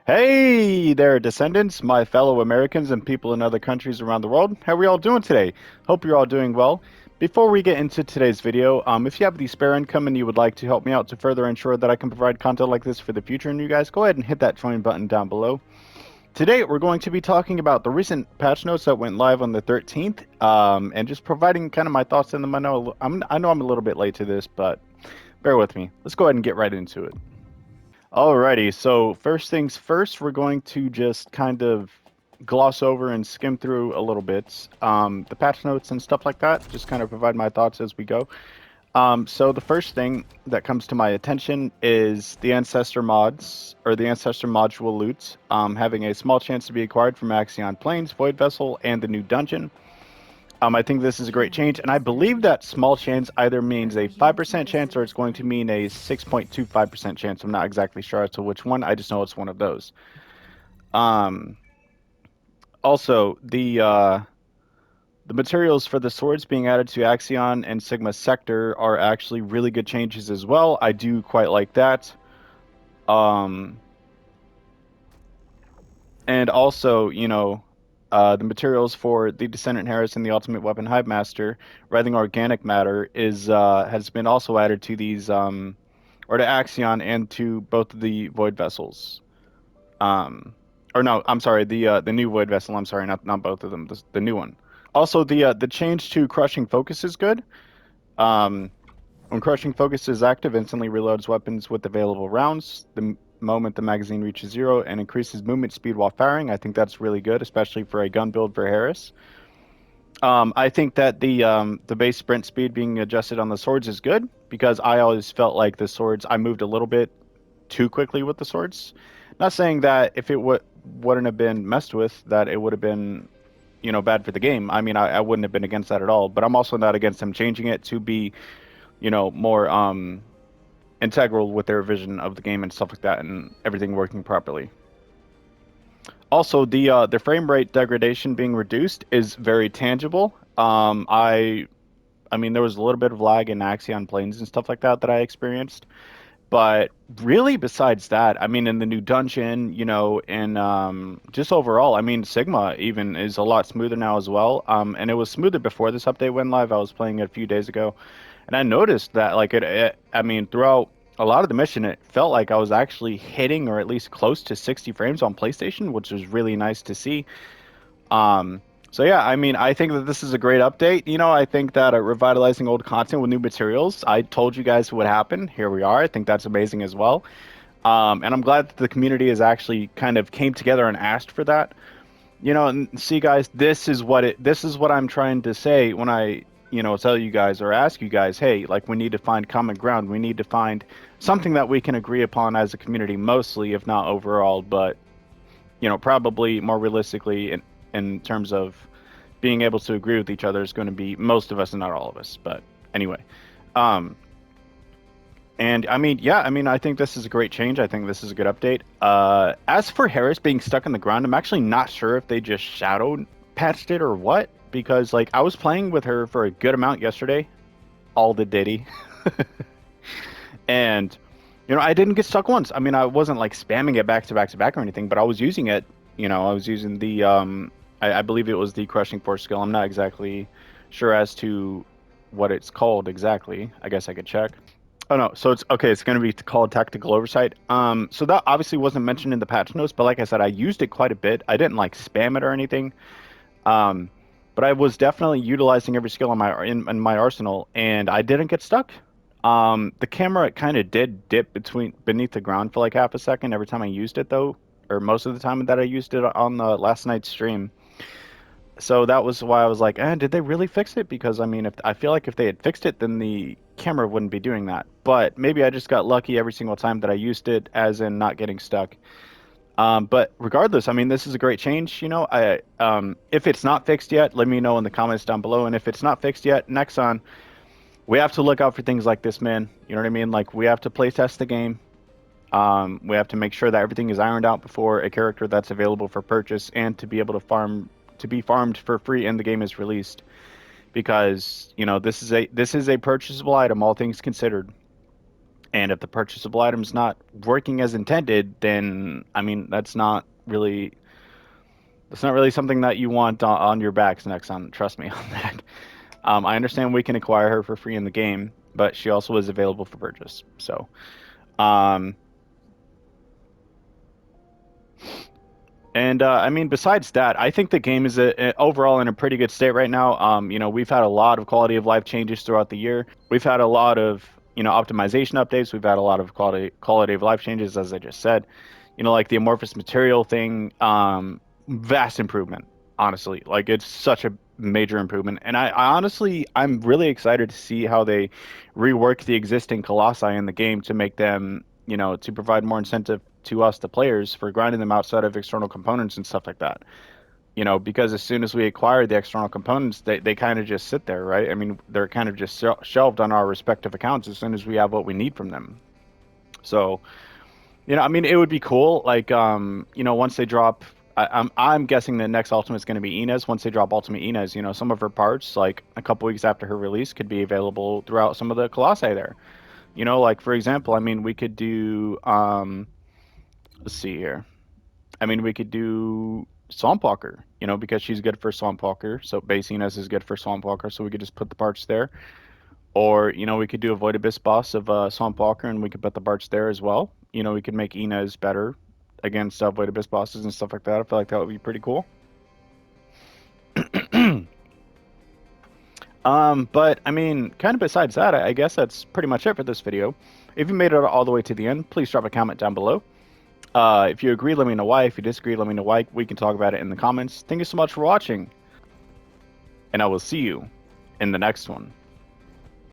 Hey there, Descendants, my fellow Americans and people in other countries around the world. How are we all doing today? Hope you're all doing well. Before we get into today's video, if you have the spare income and you would like to help me out to further ensure that I can provide content like this for the future and you guys, go ahead and hit that join button down below. Today, we're going to be talking about the recent patch notes that went live on the 13th, and just providing kind of my thoughts in them. I know I'm a little bit late to this, but bear with me. Let's go ahead and get right into it. Alrighty, so first things first, we're going to just kind of gloss over and skim through a little bit the patch notes and stuff like that, just kind of provide my thoughts as we go. So the first thing that comes to my attention is the Ancestor mods, or the Ancestor module loot, having a small chance to be acquired from Axion Plains, Void Vessel, and the new dungeon. I think this is a great change, and I believe that small chance either means a 5% chance or it's going to mean a 6.25% chance. I'm not exactly sure as to which one. I just know it's one of those. Um, Also, the materials for the swords being added to Axion and Sigma Sector are actually really good changes as well. I do quite like that. Um, and also, the materials for the Descendant Harris and the Ultimate Weapon Hive Master, writhing organic matter, is has been also added to these, or to Axion and to both of the Void Vessels. Um, or no, I'm sorry, the new Void Vessel. I'm sorry, not both of them. The new one. Also, the change to Crushing Focus is good. Um, when Crushing Focus is active, instantly reloads weapons with available rounds the moment the magazine reaches zero and increases movement speed while firing. I think that's really good, especially for a gun build for Harris. I think that the base sprint speed being adjusted on the swords is good because I always felt like the swords I moved a little bit too quickly with the swords. Not saying that if it wouldn't have been messed with, that it would have been, bad for the game. I mean, I wouldn't have been against that at all. But I'm also not against them changing it to be, more integral with their vision of the game and stuff like that, and everything working properly. Also, the frame rate degradation being reduced is very tangible. I mean, there was a little bit of lag in Axion Plains and stuff like that I experienced. But really, besides that, I mean, in the new dungeon, and just overall, I mean, Sigma even is a lot smoother now as well. And it was smoother before this update went live. I was playing it a few days ago, and I noticed that, like, I mean, throughout a lot of the mission, it felt like I was actually hitting or at least close to 60 frames on PlayStation, which was really nice to see. Um, so yeah, I mean, I think that this is a great update. I think that revitalizing old content with new materials. I told you guys what happened. Here we are. I think that's amazing as well. And I'm glad that the community has actually kind of came together and asked for that. And see, guys, this is what I'm trying to say when I, tell you guys or ask you guys, hey, like we need to find common ground. We need to find something that we can agree upon as a community, mostly, if not overall, but probably more realistically in terms of being able to agree with each other is going to be most of us and not all of us. But anyway, um, and I mean, yeah, I mean, I think this is a great change. I think this is a good update. As for Harris being stuck in the ground, I'm actually not sure if they just shadow patched it or what, because like I was playing with her for a good amount yesterday, all the Diddy, and I didn't get stuck once. I mean, I wasn't like spamming it back to back to back or anything, but I was using it. I was using I believe it was the Crushing Force skill. I'm not exactly sure as to what it's called exactly. I guess I could check. Oh no, so it's okay. It's going to be called Tactical Oversight. So that obviously wasn't mentioned in the patch notes, but like I said, I used it quite a bit. I didn't like spam it or anything. Um, but I was definitely utilizing every skill in my arsenal, and I didn't get stuck. The camera kind of did dip beneath the ground for like half a second every time I used it, though, or most of the time that I used it on the last night's stream. So that was why I was like, did they really fix it? Because I mean, if I feel like if they had fixed it, then the camera wouldn't be doing that. But maybe I just got lucky every single time that I used it, as in not getting stuck. But regardless, I mean, this is a great change. If it's not fixed yet, let me know in the comments down below. And if it's not fixed yet, next on, we have to look out for things like this, man. You know what I mean? Like we have to play test the game. We have to make sure that everything is ironed out before a character that's available for purchase and to be able to be farmed for free and the game is released. Because this is a purchasable item, all things considered. And if the purchasable item's not working as intended, then I mean that's not really something that you want on your backs next on. Trust me on that. I understand we can acquire her for free in the game, but she also is available for purchase. So, um, and I mean, besides that, I think the game is overall in a pretty good state right now. We've had a lot of quality of life changes throughout the year. We've had a lot of optimization updates. We've had a lot of quality of life changes, as I just said. Like the amorphous material thing, vast improvement. Honestly, like it's such a major improvement, and I'm really excited to see how they rework the existing colossi in the game to make them, to provide more incentive to us, the players, for grinding them outside of external components and stuff like that. Because as soon as we acquire the external components, they kind of just sit there, right? I mean, they're kind of just shelved on our respective accounts as soon as we have what we need from them. So, I mean, it would be cool. Like, once they drop, I'm guessing the next Ultimate is going to be Inez. Once they drop Ultimate Inez, some of her parts, like a couple weeks after her release, could be available throughout some of the Colossi there. Like for example, I mean, we could do, let's see here. I mean, we could do Swamp Walker, because she's good for Swamp Walker. So base Inez is good for Swamp Walker, so we could just put the parts there. Or, we could do a Void Abyss boss of Swamp Walker, and we could put the parts there as well. We could make Inez better against Void Abyss bosses and stuff like that. I feel like that would be pretty cool. But I mean, kind of besides that, I guess that's pretty much it for this video. If you made it all the way to the end, please drop a comment down below. If you agree, let me know why. If you disagree, let me know why. We can talk about it in the comments. Thank you so much for watching, and I will see you in the next one.